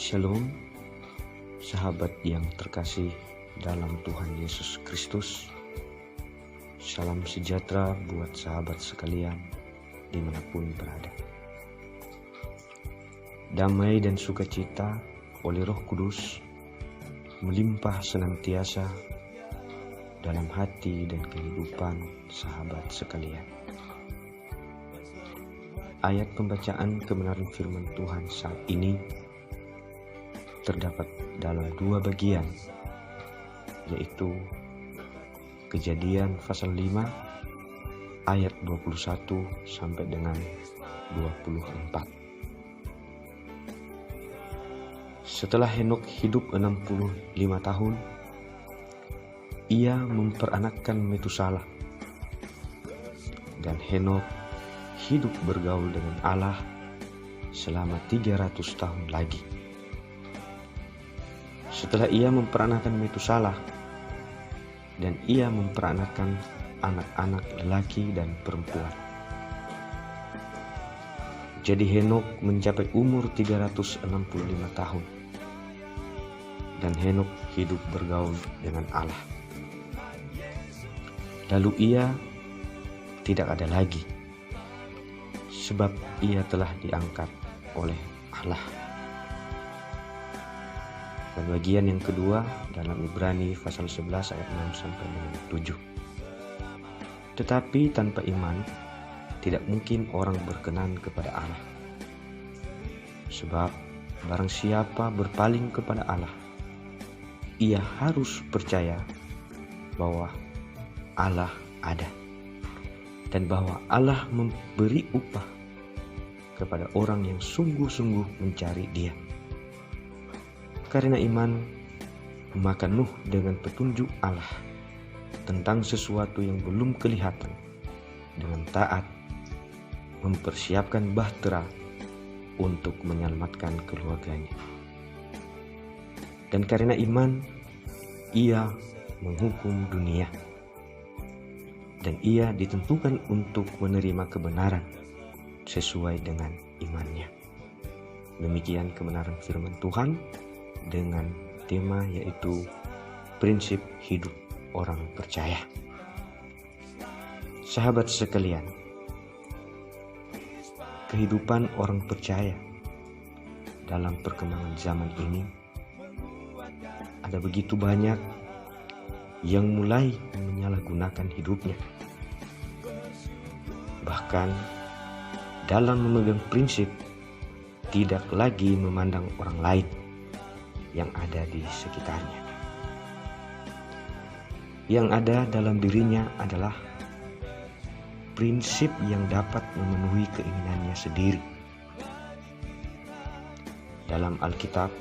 Shalom, sahabat yang terkasih dalam Tuhan Yesus Kristus. Salam sejahtera buat sahabat sekalian dimanapun berada. Damai dan sukacita oleh Roh Kudus melimpah senantiasa dalam hati dan kehidupan sahabat sekalian. Ayat pembacaan kebenaran firman Tuhan saat ini terdapat dalam dua bagian, yaitu Kejadian pasal 5 ayat 21 sampai dengan 24. Setelah Henokh hidup 65 tahun, ia memperanakkan Metusalah. Dan Henokh hidup bergaul dengan Allah selama 300 tahun lagi. Setelah ia memperanakkan Metusalah, dan ia memperanakkan anak-anak lelaki dan perempuan. Jadi Henokh mencapai umur 365 tahun. Dan Henokh hidup bergaul dengan Allah. Lalu ia tidak ada lagi, sebab ia telah diangkat oleh Allah. Dan bagian yang kedua dalam Ibrani pasal 11 ayat 6 sampai dengan 7. Tetapi tanpa iman tidak mungkin orang berkenan kepada Allah. Sebab barang siapa berpaling kepada Allah, ia harus percaya bahwa Allah ada, dan bahwa Allah memberi upah kepada orang yang sungguh-sungguh mencari Dia. Karena iman, maka Nuh dengan petunjuk Allah tentang sesuatu yang belum kelihatan, dengan taat mempersiapkan bahtera untuk menyelamatkan keluarganya. Dan karena iman, ia menghukum dunia, dan ia ditentukan untuk menerima kebenaran sesuai dengan imannya. Demikian kebenaran firman Tuhan dengan tema yaitu prinsip hidup orang percaya. Sahabat sekalian, kehidupan orang percaya dalam perkembangan zaman ini ada begitu banyak yang mulai menyalahgunakan hidupnya. Bahkan dalam memegang prinsip tidak lagi memandang orang lain yang ada di sekitarnya. Yang ada dalam dirinya adalah prinsip yang dapat memenuhi keinginannya sendiri. Dalam Alkitab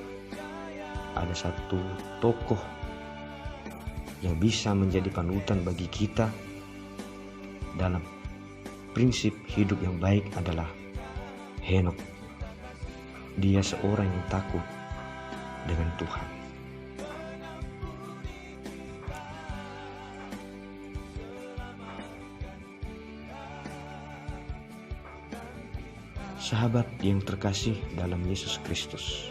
ada satu tokoh yang bisa menjadi panutan bagi kita dalam prinsip hidup yang baik adalah Henokh. Dia seorang yang takut dengan Tuhan. Sahabat yang terkasih dalam Yesus Kristus,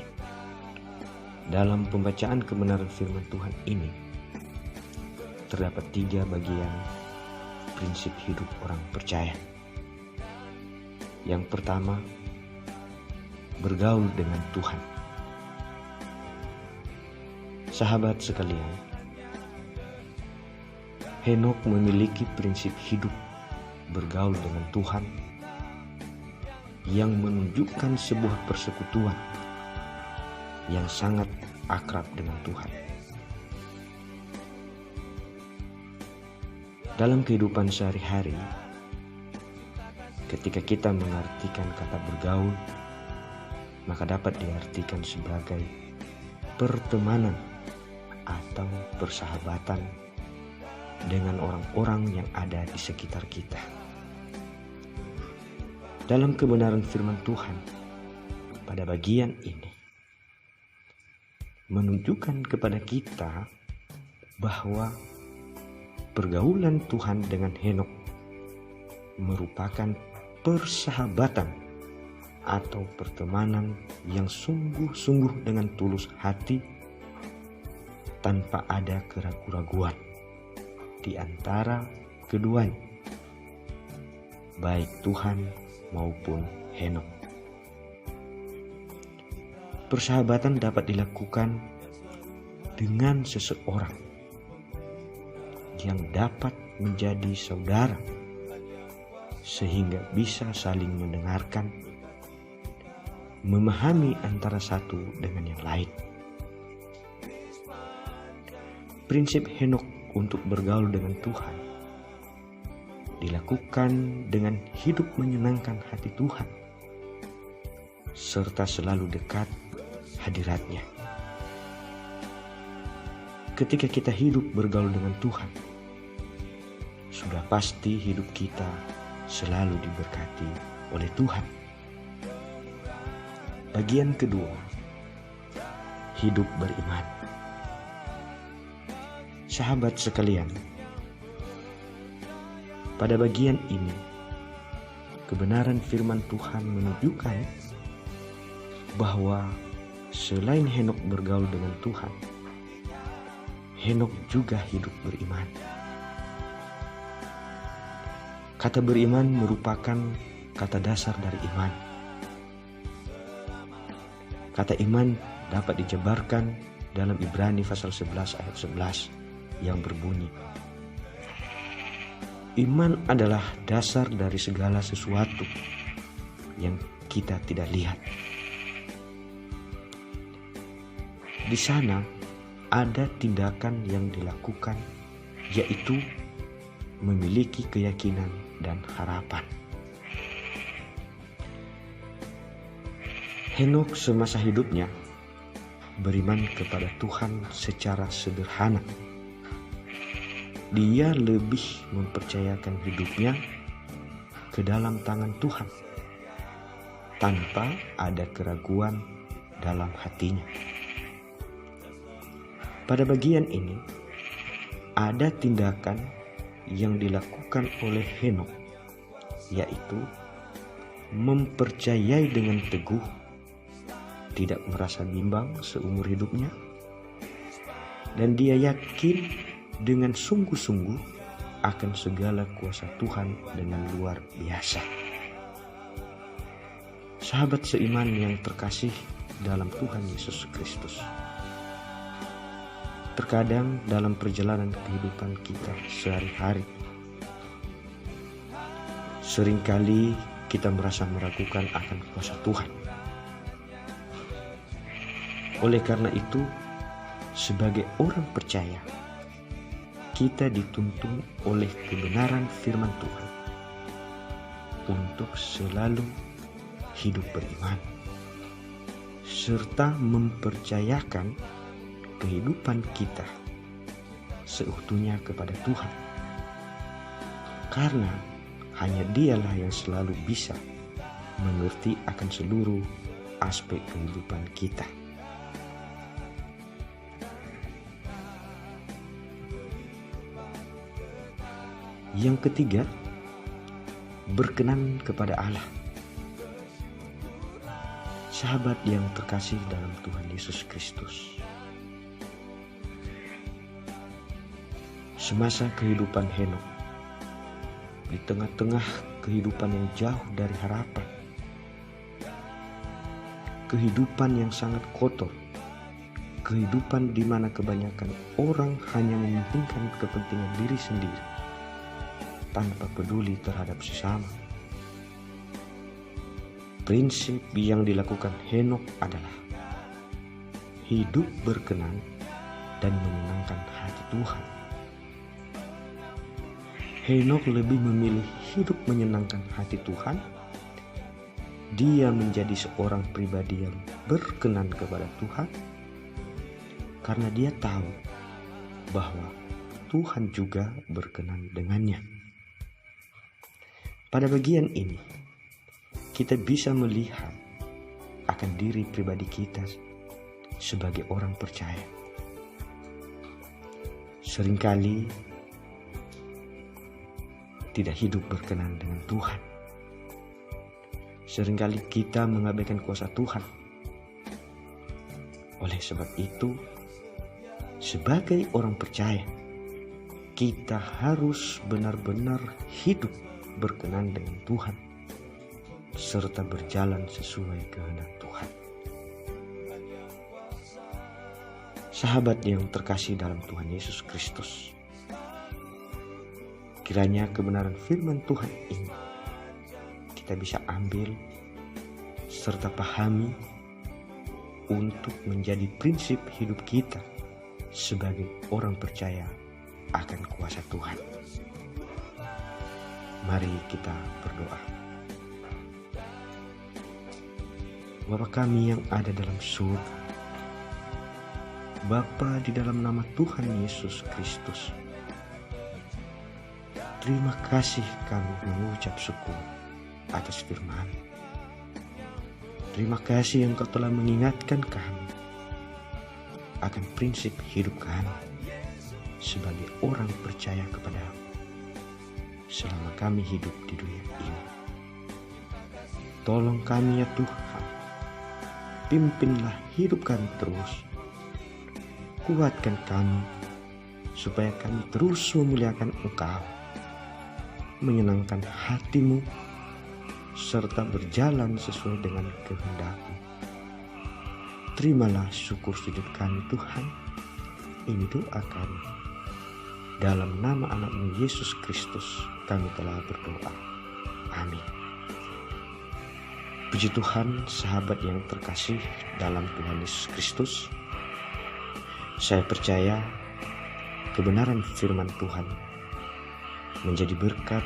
dalam pembacaan kebenaran firman Tuhan ini terdapat 3 bagian prinsip hidup orang percaya. Yang pertama, bergaul dengan Tuhan. Sahabat sekalian, Henokh memiliki prinsip hidup bergaul dengan Tuhan yang menunjukkan sebuah persekutuan yang sangat akrab dengan Tuhan. Dalam kehidupan sehari-hari, ketika kita mengartikan kata bergaul, maka dapat diartikan sebagai pertemanan atau persahabatan dengan orang-orang yang ada di sekitar kita. Dalam kebenaran firman Tuhan pada bagian ini menunjukkan kepada kita bahwa pergaulan Tuhan dengan Henokh merupakan persahabatan atau pertemanan yang sungguh-sungguh dengan tulus hati tanpa ada keraguan-raguan di antara keduanya, baik Tuhan maupun Henokh. Persahabatan dapat dilakukan dengan seseorang yang dapat menjadi saudara sehingga bisa saling mendengarkan, memahami antara satu dengan yang lain. Prinsip Henokh untuk bergaul dengan Tuhan dilakukan dengan hidup menyenangkan hati Tuhan serta selalu dekat hadirat-Nya. Ketika kita hidup bergaul dengan Tuhan, sudah pasti hidup kita selalu diberkati oleh Tuhan. Bagian kedua, hidup beriman. Sahabat sekalian, pada bagian ini kebenaran firman Tuhan menunjukkan bahwa selain Henokh bergaul dengan Tuhan, Henokh juga hidup beriman. Kata beriman merupakan kata dasar dari iman. Kata iman dapat dijabarkan dalam Ibrani pasal 11 ayat 11 yang berbunyi, iman adalah dasar dari segala sesuatu yang kita tidak lihat. Di sana ada tindakan yang dilakukan, yaitu memiliki keyakinan dan harapan. Henokh semasa hidupnya beriman kepada Tuhan secara sederhana. Dia lebih mempercayakan hidupnya ke dalam tangan Tuhan tanpa ada keraguan dalam hatinya. Pada bagian ini ada tindakan yang dilakukan oleh Henokh, yaitu mempercayai dengan teguh, tidak merasa bimbang seumur hidupnya, dan dia yakin dengan sungguh-sungguh akan segala kuasa Tuhan dengan luar biasa. Sahabat seiman yang terkasih dalam Tuhan Yesus Kristus, terkadang dalam perjalanan kehidupan kita sehari-hari, seringkali kita merasa meragukan akan kuasa Tuhan. Oleh karena itu, sebagai orang percaya, kita dituntun oleh kebenaran firman Tuhan untuk selalu hidup beriman, serta mempercayakan kehidupan kita seutuhnya kepada Tuhan, karena hanya Dialah yang selalu bisa mengerti akan seluruh aspek kehidupan kita. Yang ketiga, berkenan kepada Allah. Sahabat yang terkasih dalam Tuhan Yesus Kristus, semasa kehidupan Henokh, di tengah-tengah kehidupan yang jauh dari harapan, kehidupan yang sangat kotor, kehidupan di mana kebanyakan orang hanya mementingkan kepentingan diri sendiri tanpa peduli terhadap sesama. Prinsip yang dilakukan Henokh adalah hidup berkenan dan menyenangkan hati Tuhan. Henokh lebih memilih hidup menyenangkan hati Tuhan. Dia menjadi seorang pribadi yang berkenan kepada Tuhan karena dia tahu bahwa Tuhan juga berkenan dengannya. Pada bagian ini, kita bisa melihat akan diri pribadi kita sebagai orang percaya. Seringkali tidak hidup berkenan dengan Tuhan. seringkali kita mengabaikan kuasa Tuhan. Oleh sebab itu, sebagai orang percaya, kita harus benar-benar hidup berkenan dengan Tuhan, serta berjalan sesuai kehendak Tuhan. Sahabat yang terkasih dalam Tuhan Yesus Kristus, kiranya kebenaran firman Tuhan ini kita bisa ambil serta pahami untuk menjadi prinsip hidup kita sebagai orang percaya akan kuasa Tuhan. Mari kita berdoa. Bapa kami yang ada dalam surga, Bapa, di dalam nama Tuhan Yesus Kristus, terima kasih kami mengucap syukur atas firman. Terima kasih Engkau telah mengingatkan kami akan prinsip hidup kami sebagai orang percaya kepadamu selama kami hidup di dunia ini. Tolong kami ya Tuhan, pimpinlah hidup kami terus. Kuatkan kami supaya kami terus memuliakan Engkau, menyenangkan hati-Mu, serta berjalan sesuai dengan kehendak-Mu. Terimalah syukur sujud kami Tuhan. Ini doa kami. Dalam nama anak-Mu Yesus Kristus kami telah berdoa. Amin. Puji Tuhan, sahabat yang terkasih dalam Tuhan Yesus Kristus. Saya percaya kebenaran firman Tuhan menjadi berkat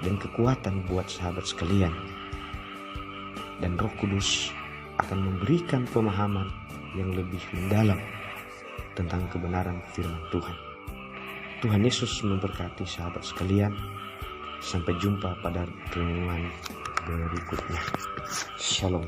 dan kekuatan buat sahabat sekalian. Dan Roh Kudus akan memberikan pemahaman yang lebih mendalam tentang kebenaran firman Tuhan. Tuhan Yesus memberkati sahabat sekalian. Sampai jumpa pada renungan berikutnya. Shalom.